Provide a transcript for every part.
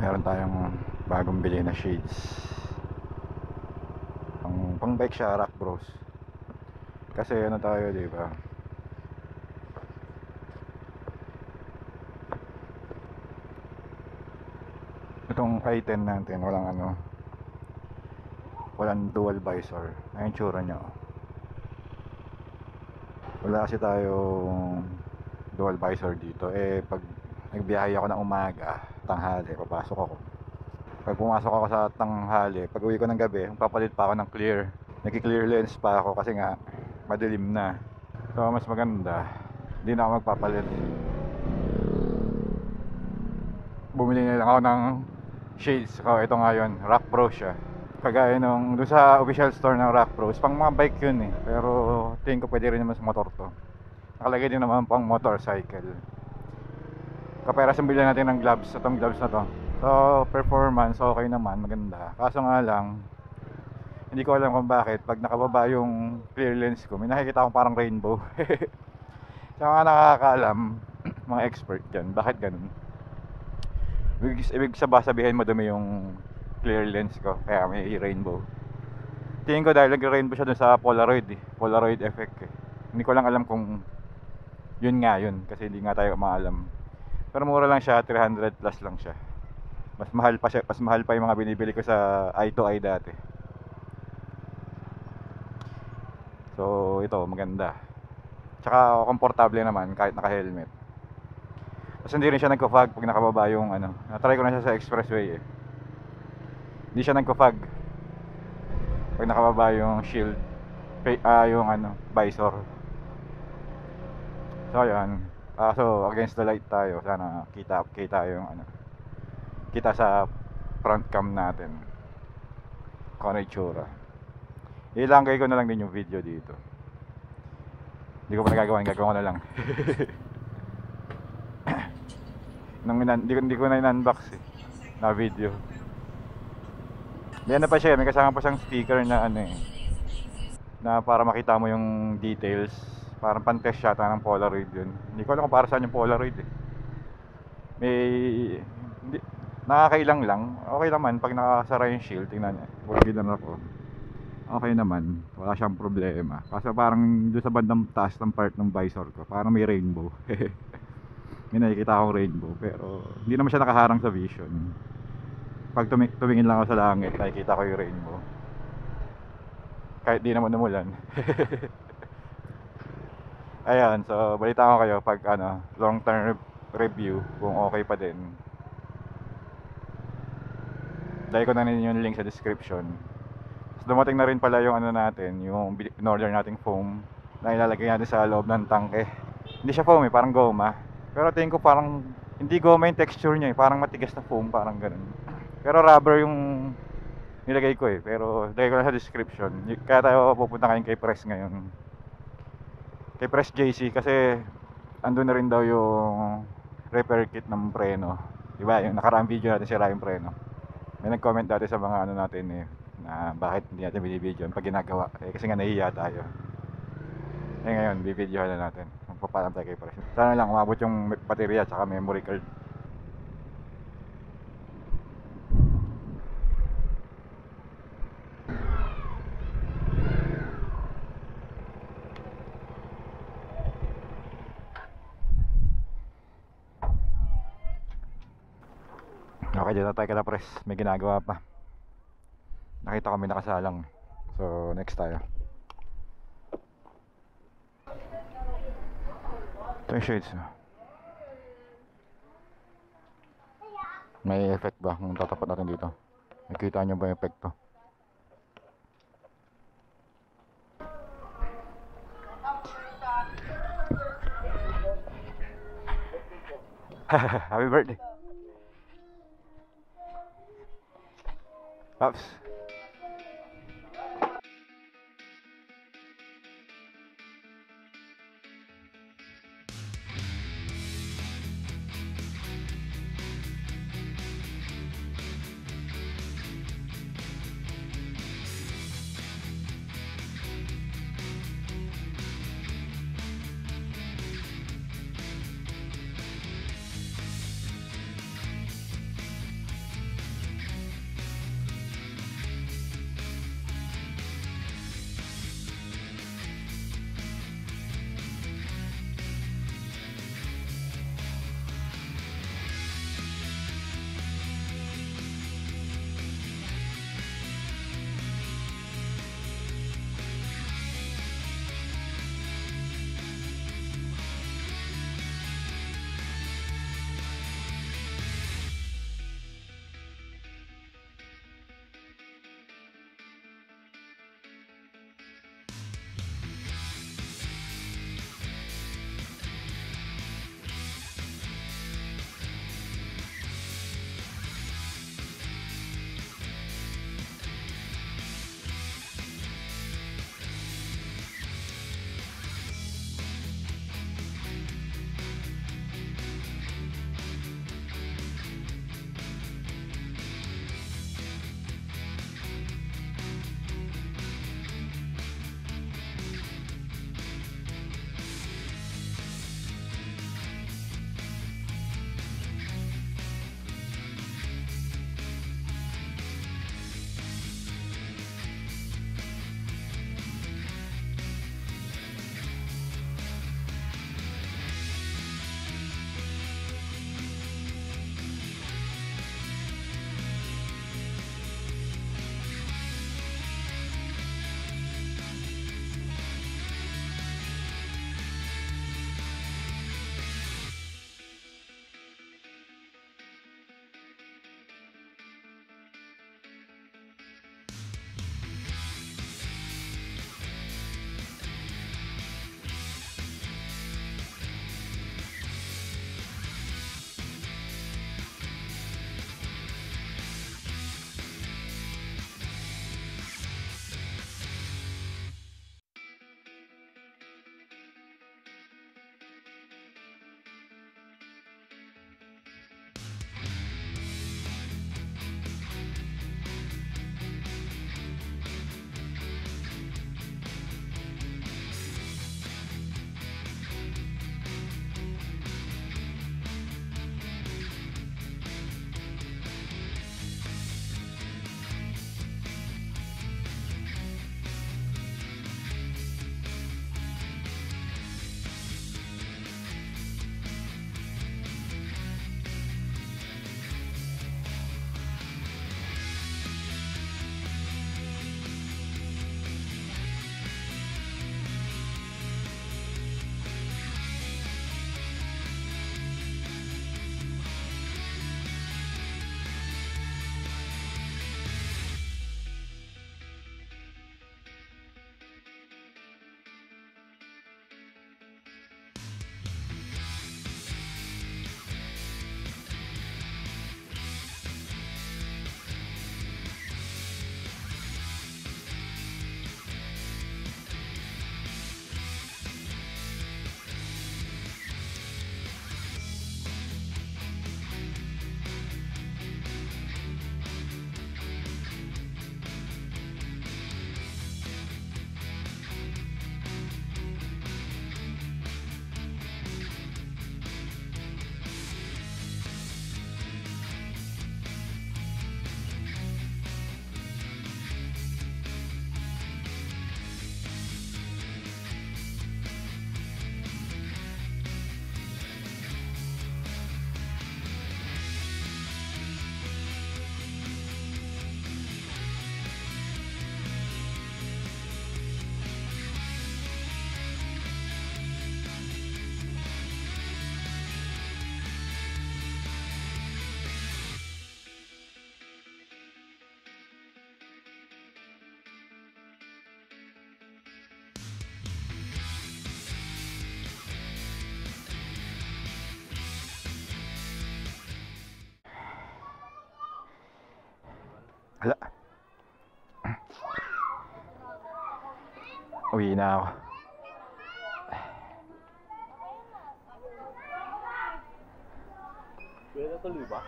meron tayong bagong bili na shades. Pang bike siya, Rock Bros. Kasi ano tayo, di ba? Itong i10 natin, walang dual visor. Ayun tsura niya. Wala kasi tayong dual visor dito. Pag nagbiyahe ako ng umaga, tanghali, papasok ako. Pag pumasok ako sa tanghali, pag uwi ko ng gabi, papalit pa ako ng clear. Nagki-clear lens pa ako kasi nga madilim na. So mas maganda, hindi na ako magpapalit. Bumili na lang ako ng shades. Ito nga yun, Rock Pro siya. Kagaya nung doon sa official store ng Rock Pros, pang mga bike yun eh. Pero tingin ko pwede rin naman sa motor to. Nakalagay din naman pang motorcycle. Kaperas ang bilhan natin ng gloves, itong gloves na to. So performance okay naman, maganda. Kaso nga lang, hindi ko alam kung bakit pag nakababa yung clear lens ko, may nakikita akong parang rainbow. Sa mga nakakaalam, mga expert dyan, bakit ganun? Ibig sabihin madumi yung clear lens ko, kaya may rainbow. Tingin ko dahil nag-rainbow siya dun sa Polaroid eh. Polaroid effect eh. Hindi ko lang alam kung yun nga yun, kasi hindi nga tayo maalam. Pero mura lang siya, 300 plus lang siya. Mas mahal pa yung mga binibili ko sa i2i dati. So ito, maganda. Tsaka komportable naman kahit naka-helmet. Tapos hindi rin siya nagko-fog pag nakababa yung ano. Na-try ko na siya sa expressway eh. Hindi siya nagko-fog pag nakababa yung shield, yung visor. So ayan. So against the light tayo. Sana kita yung kita sa front cam natin. Kung ano itsura. Ilangay ko na lang din yung video dito. Hindi ko pa nagagawa ko na lang. Hindi ko na in-unbox eh, na video. May pa siya, may kasama pa siyang sticker na na para makita mo yung details. Parang pan-test yata ng Polaroid yun. Hindi ko alam kung para saan yung Polaroid eh. Nakakailang lang. Okay naman pag nakasara yung shield. Tingnan niya, ginan ako. Okay naman, wala siyang problema. Kasi parang doon sa bandang taas ng part ng visor ko, parang may rainbow. May nakikita akong rainbow, pero hindi naman siya nakaharang sa vision. Pag tumingin lang ako sa langit, nakikita ko yung rainbow. Kahit di naman umulan. Ayan, so balita ko kayo pag long term review kung okay pa din. Dahil ko na rin yung link sa description. So, dumating na rin pala yung natin, yung in-order nating foam na ilalagay natin sa loob ng tangke. Hindi siya foam eh, parang goma. Pero tingin ko parang hindi goma yung texture niya eh, parang matigas na foam, parang ganun. Pero rubber yung nilagay ko eh, pero lagay ko na sa description. Kaya tayo pupunta ngayon kay Press ngayon. Kay Press JC kasi andun na rin daw yung repair kit ng preno. Diba, yung nakaraang video natin sira yung preno. May nag-comment dati sa mga natin eh, na bakit hindi natin binibidyo pag ginagawa. Kasi nga nahihiya tayo. Ngayon, bibidyohan na natin. Magpapalam tayo kay Press. Sana lang umabot yung baterya at saka memory card. Okay, dito tayo kay Press. May ginagawa pa. Nakita ko may nakasalang. So, next tayo. Ito yung shades. May effect ba kung tatapat natin dito? Nakita nyo ba yung epekto? Happy birthday! Pops! Hala. Uwi na ako. Kaya natuloy ba?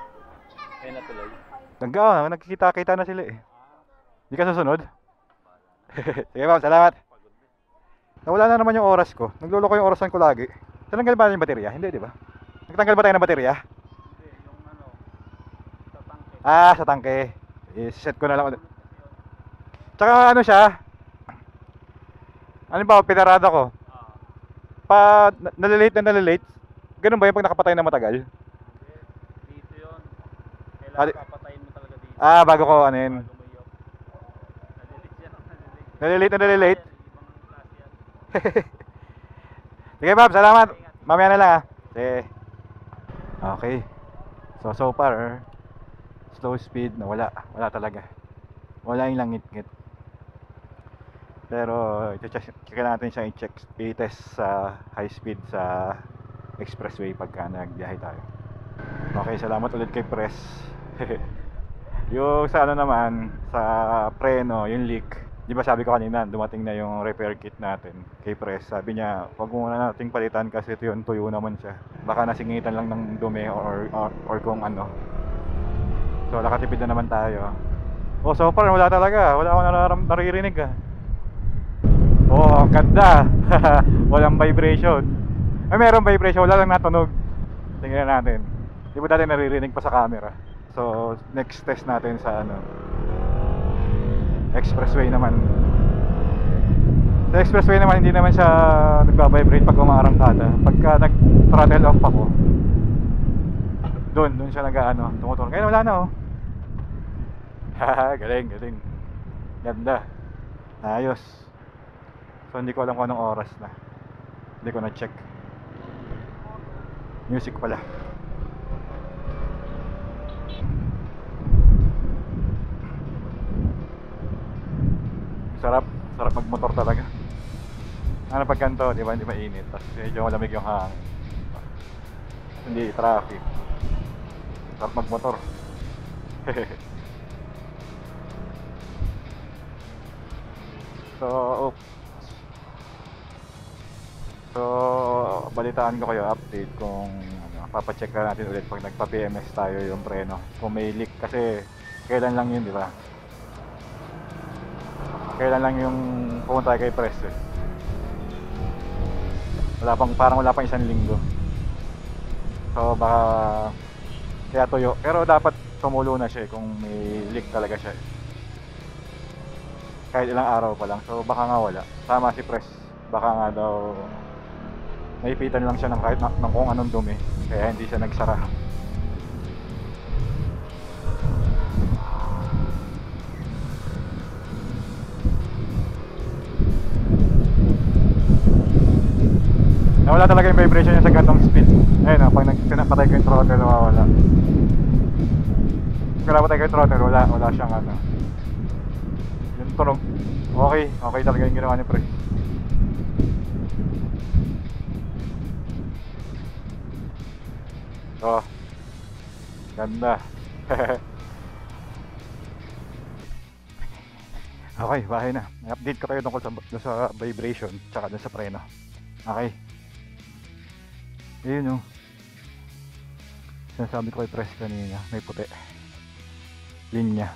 Kaya natuloy? Nagkikita-kita na sila eh. Di ka susunod? Sige ma'am, salamat. Nawala na naman yung oras ko. Nagluloko yung orasan ko lagi. Tinanggal ba yung baterya? Hindi, di ba? Nagtanggal ba tayo ng baterya? Hindi, yung ano, sa tangke. Ah, sa tangke. I-set ko na lang ulit. Tsaka ano siya? Ano ba, pinarada ko? Ah, Pa, nalilate na nalilate. Ganun ba yung pag nakapatay na matagal? hindi. Dito yun. Ah, Kailangan papatayin mo talaga dito. Ah, bago ko ano yun. Bago mo yung nalilit yan. Nalilit. Nalilate na nalilate. Ibang klase yan. Sige ma'am, salamat. Mamaya na lang ah. Sige. Okay. So far, slow speed na wala. Wala talaga. Wala yung langit-ngit. Pero, kailangan natin siya i-test sa high speed sa expressway pagka nagbiyahe tayo. Okay, salamat ulit kay Press. Yung sa ano naman, sa preno, yung leak. Di ba sabi ko kanina, dumating na yung repair kit natin kay Press. Sabi niya, wag muna nating palitan kasi ito yun, tuyo naman siya. Baka nasingitan lang ng dumi or kung ano. So, nakatipid na naman tayo. Oh, so far, wala talaga. Wala akong naririnig ah. Oh, ang ganda. Walang vibration. Ay, meron vibration, wala lang natunog. Tingnan natin. Di ba dati naririnig pa sa camera? So, next test natin sa ano, expressway naman. Sa expressway naman, hindi naman siya nagbabibrate pag umaarangkada. Pagka nag-throttle off ako, doon siya nag-ano, tumutunog. Ngayon wala na oh. Haha, galing. Ganda. Ayos. So, hindi ko alam kung anong oras na. Hindi ko na-check. Music pala. Sarap magmotor talaga. Ano pag ganito, di ba? Hindi mainit. Tapos medyo malamig yung hangin. Hindi traffic. Sarap magmotor. So, balitaan ko kayo update kung ano, papacheck ka natin ulit pag nagpa-PMS tayo yung preno. Kung may leak kasi kailan lang yun, di ba? Kailan lang yung pumunta tayo kay Press eh. Parang wala pang isang linggo. So baka kaya tuyo. Pero dapat tumulo na siya kung may leak talaga siya eh. Kahit ilang araw pa lang. So baka nga wala. Tama si Press. Baka nga daw naipitan lang siya ng kahit ng kung anong dumi. Kaya hindi siya nagsara. Nawala talaga yung vibration niya sa gantong speed. Ayun na, pag pinapatay ko yung throttle, nawawala. Pag pinapatay ko yung throttle, wala siyang ano. Yung tunog. Okay talaga yung ginawa ni Pre. Oh, ganda. Okay, bahay na. I-update ko kayo tungkol sa vibration tsaka dun sa preno. Okay. Ayun oh. Sinasabi ko kay Press kanina, may puti. Linya.